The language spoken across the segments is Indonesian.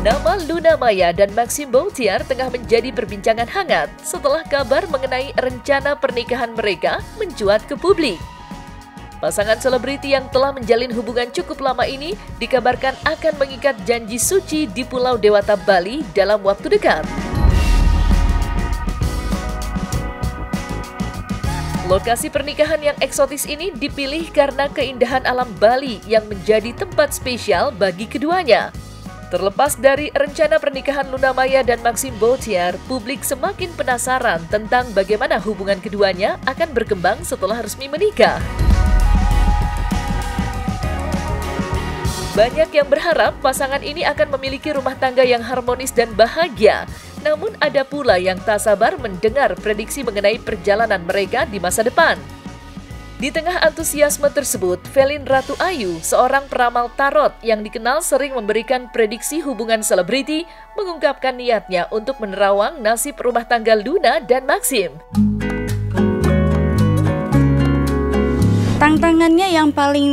Nama Luna Maya dan Maxim Bautiar tengah menjadi perbincangan hangat setelah kabar mengenai rencana pernikahan mereka mencuat ke publik. Pasangan selebriti yang telah menjalin hubungan cukup lama ini dikabarkan akan mengikat janji suci di Pulau Dewata, Bali dalam waktu dekat. Lokasi pernikahan yang eksotis ini dipilih karena keindahan alam Bali yang menjadi tempat spesial bagi keduanya. Terlepas dari rencana pernikahan Luna Maya dan Maxim Bautiar, publik semakin penasaran tentang bagaimana hubungan keduanya akan berkembang setelah resmi menikah. Banyak yang berharap pasangan ini akan memiliki rumah tangga yang harmonis dan bahagia. Namun ada pula yang tak sabar mendengar prediksi mengenai perjalanan mereka di masa depan. Di tengah antusiasme tersebut, Velin Ratu Ayu, seorang peramal tarot yang dikenal sering memberikan prediksi hubungan selebriti, mengungkapkan niatnya untuk menerawang nasib rumah tangga Luna dan Maxim. Tantangannya yang paling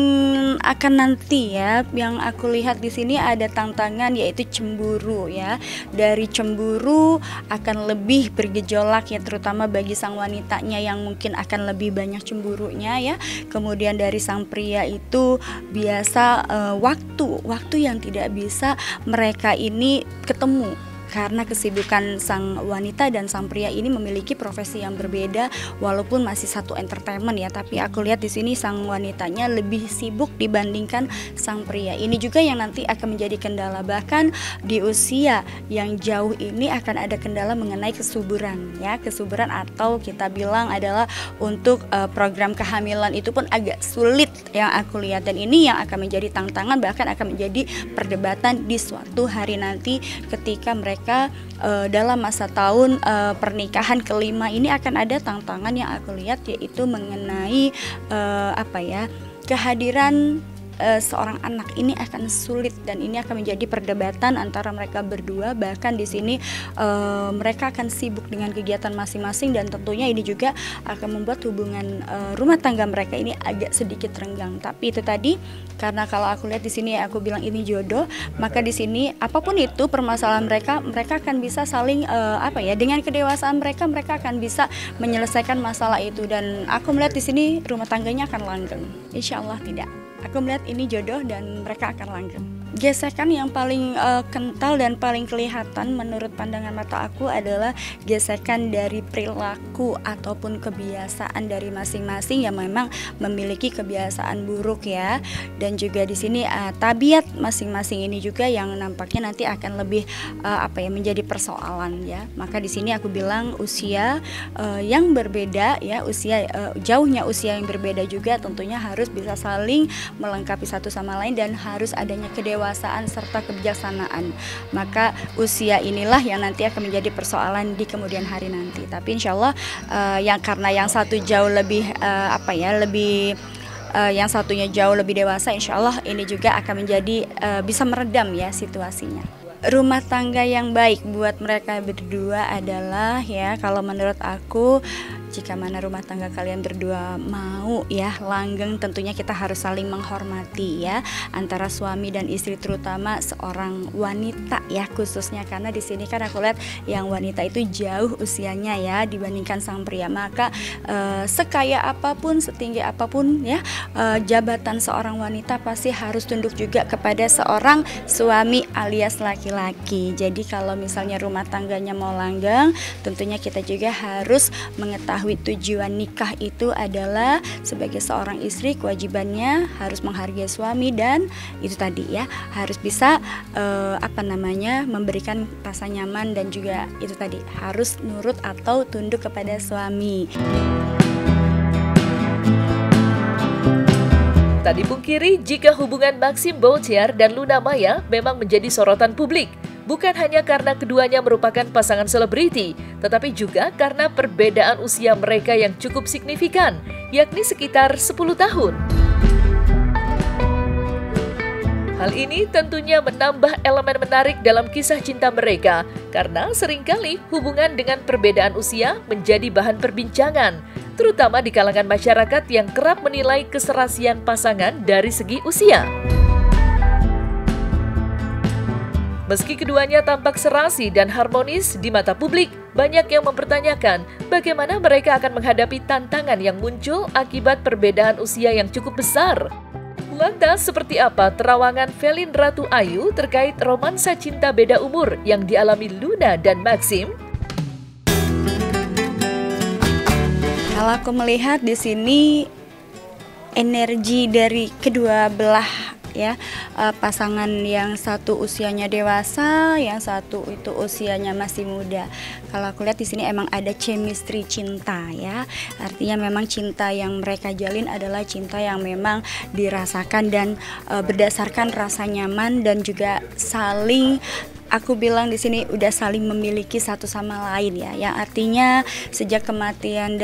akan nanti ya, yang aku lihat di sini ada tantangan yaitu cemburu ya. Dari cemburu akan lebih bergejolak ya, terutama bagi sang wanitanya yang mungkin akan lebih banyak cemburunya ya. Kemudian dari sang pria itu biasa waktu yang tidak bisa mereka ini ketemu. Karena kesibukan sang wanita dan sang pria ini memiliki profesi yang berbeda, walaupun masih satu entertainment ya, tapi aku lihat di sini sang wanitanya lebih sibuk dibandingkan sang pria. Ini juga yang nanti akan menjadi kendala, bahkan di usia yang jauh ini akan ada kendala mengenai kesuburan ya, kesuburan atau kita bilang adalah untuk program kehamilan itu pun agak sulit yang aku lihat, dan ini yang akan menjadi tantangan, bahkan akan menjadi perdebatan di suatu hari nanti ketika mereka dalam masa tahun pernikahan kelima ini akan ada tantangan yang aku lihat, yaitu mengenai kehadiran seorang anak ini akan sulit, dan ini akan menjadi perdebatan antara mereka berdua. Bahkan di sini mereka akan sibuk dengan kegiatan masing-masing, dan tentunya ini juga akan membuat hubungan rumah tangga mereka ini agak sedikit renggang. Tapi itu tadi, karena kalau aku lihat di sini aku bilang ini jodoh, maka di sini apapun itu permasalahan mereka akan bisa saling dengan kedewasaan mereka akan bisa menyelesaikan masalah itu, dan aku melihat di sini rumah tangganya akan langgeng. Insya Allah tidak. Aku melihat ini jodoh dan mereka akan langgeng. Gesekan yang paling kental dan paling kelihatan menurut pandangan mata aku adalah gesekan dari perilaku ataupun kebiasaan dari masing-masing yang memang memiliki kebiasaan buruk ya. Dan juga di sini tabiat masing-masing ini juga yang nampaknya nanti akan lebih menjadi persoalan ya. Maka di sini aku bilang usia yang berbeda ya, jauhnya usia yang berbeda juga tentunya harus bisa saling melengkapi satu sama lain, dan harus adanya kedewasaan serta kebijaksanaan. Maka usia inilah yang nanti akan menjadi persoalan di kemudian hari nanti. Tapi insya Allah karena yang satu jauh lebih yang satunya jauh lebih dewasa, insya Allah ini juga akan menjadi bisa meredam ya situasinya. Rumah tangga yang baik buat mereka berdua adalah ya, kalau menurut aku, jika mana rumah tangga kalian berdua mau ya langgeng, tentunya kita harus saling menghormati ya antara suami dan istri, terutama seorang wanita ya khususnya, karena di sini kan aku lihat yang wanita itu jauh usianya ya dibandingkan sang pria. Maka sekaya apapun, setinggi apapun ya jabatan seorang wanita pasti harus tunduk juga kepada seorang suami alias laki-laki. Jadi kalau misalnya rumah tangganya mau langgeng, tentunya kita juga harus mengetahui tujuan nikah itu adalah sebagai seorang istri kewajibannya harus menghargai suami, dan itu tadi ya harus bisa memberikan rasa nyaman, dan juga itu tadi harus nurut atau tunduk kepada suami. Tak dipungkiri jika hubungan Maxim Bautiar dan Luna Maya memang menjadi sorotan publik. Bukan hanya karena keduanya merupakan pasangan selebriti, tetapi juga karena perbedaan usia mereka yang cukup signifikan, yakni sekitar 10 tahun. Hal ini tentunya menambah elemen menarik dalam kisah cinta mereka, karena seringkali hubungan dengan perbedaan usia menjadi bahan perbincangan, terutama di kalangan masyarakat yang kerap menilai keserasian pasangan dari segi usia. Meski keduanya tampak serasi dan harmonis di mata publik, banyak yang mempertanyakan bagaimana mereka akan menghadapi tantangan yang muncul akibat perbedaan usia yang cukup besar. Lantas, seperti apa terawangan Velin Ratu Ayu terkait romansa cinta beda umur yang dialami Luna dan Maxim? Kalau aku melihat di sini energi dari kedua belah ya, pasangan yang satu usianya dewasa, yang satu itu usianya masih muda. Kalau aku lihat di sini emang ada chemistry cinta ya. Artinya memang cinta yang mereka jalin adalah cinta yang memang dirasakan dan berdasarkan rasa nyaman dan juga saling, aku bilang di sini udah saling memiliki satu sama lain ya. Yang artinya sejak kematian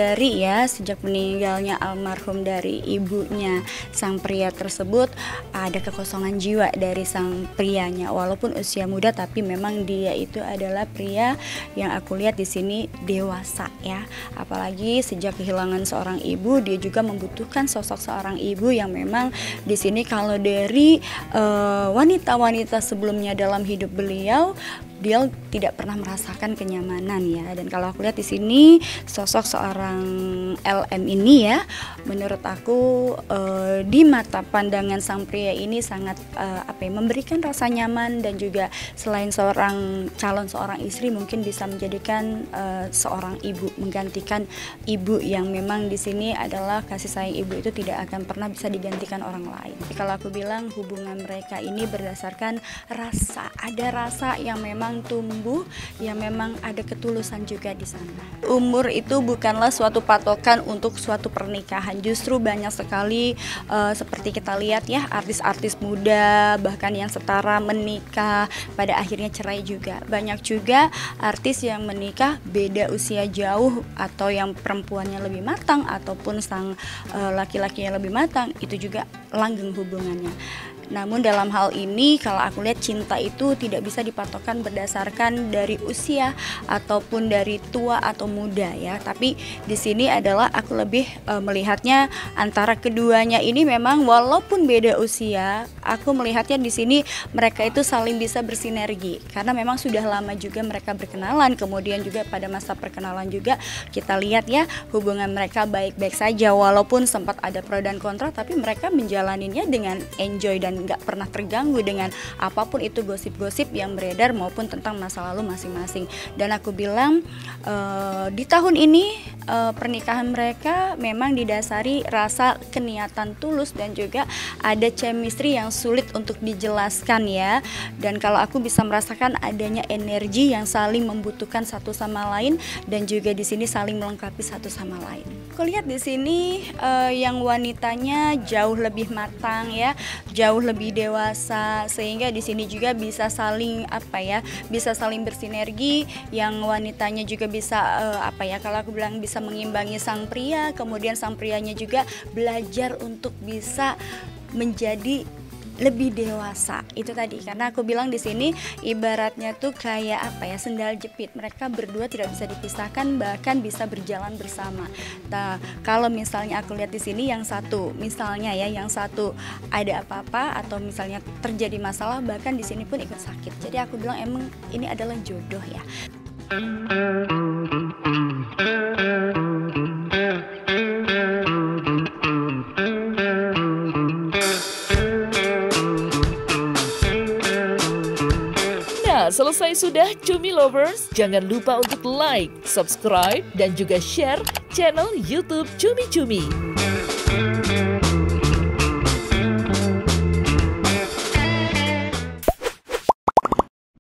sejak meninggalnya almarhum dari ibunya sang pria tersebut, ada kekosongan jiwa dari sang prianya. Walaupun usia muda, tapi memang dia itu adalah pria yang aku lihat di sini dewasa ya. Apalagi sejak kehilangan seorang ibu, dia juga membutuhkan sosok seorang ibu yang memang di sini kalau dari wanita-wanita sebelumnya dalam hidup beliau, dia tidak pernah merasakan kenyamanan ya. Dan kalau aku lihat di sini sosok seorang LM ini ya, menurut aku di mata pandangan sang pria ini sangat memberikan rasa nyaman, dan juga selain calon seorang istri mungkin bisa menjadikan seorang ibu, menggantikan ibu yang memang di sini adalah kasih sayang ibu itu tidak akan pernah bisa digantikan orang lain. Jadi kalau aku bilang hubungan mereka ini berdasarkan rasa, ada rasa yang memang tumbuh, yang memang ada ketulusan juga di sana. Umur itu bukanlah suatu patokan untuk suatu pernikahan. Justru banyak sekali seperti kita lihat ya, artis-artis muda bahkan yang setara menikah pada akhirnya cerai juga. Banyak juga artis yang menikah beda usia jauh, atau yang perempuannya lebih matang ataupun sang laki-laki yang lebih matang, itu juga langgeng hubungannya. Namun dalam hal ini kalau aku lihat cinta itu tidak bisa dipatokkan berdasarkan dari usia ataupun dari tua atau muda ya. Tapi di sini adalah aku lebih melihatnya antara keduanya ini memang walaupun beda usia, aku melihatnya di sini mereka itu saling bisa bersinergi karena memang sudah lama juga mereka berkenalan. Kemudian juga pada masa perkenalan juga kita lihat ya, hubungan mereka baik-baik saja walaupun sempat ada pro dan kontra, tapi mereka menjalaninya dengan enjoy dan nggak pernah terganggu dengan apapun itu gosip-gosip yang beredar maupun tentang masa lalu masing-masing. Dan aku bilang di tahun ini pernikahan mereka memang didasari rasa keniatan tulus dan juga ada chemistry yang sulit untuk dijelaskan ya. Dan kalau aku bisa merasakan adanya energi yang saling membutuhkan satu sama lain dan juga di sini saling melengkapi satu sama lain. Aku lihat di sini yang wanitanya jauh lebih matang ya, jauh lebih dewasa, sehingga di sini juga bisa saling bisa saling bersinergi. Yang wanitanya juga bisa kalau aku bilang bisa mengimbangi sang pria, kemudian sang prianya juga belajar untuk bisa menjadi lebih dewasa. Itu tadi karena aku bilang di sini ibaratnya tuh kayak sendal jepit. Mereka berdua tidak bisa dipisahkan, bahkan bisa berjalan bersama. Nah, kalau misalnya aku lihat di sini yang satu ada apa-apa atau misalnya terjadi masalah, bahkan di sini pun ikut sakit. Jadi aku bilang emang ini adalah jodoh ya. Selesai sudah Cumi Lovers, jangan lupa untuk like, subscribe, dan juga share channel YouTube Cumi Cumi.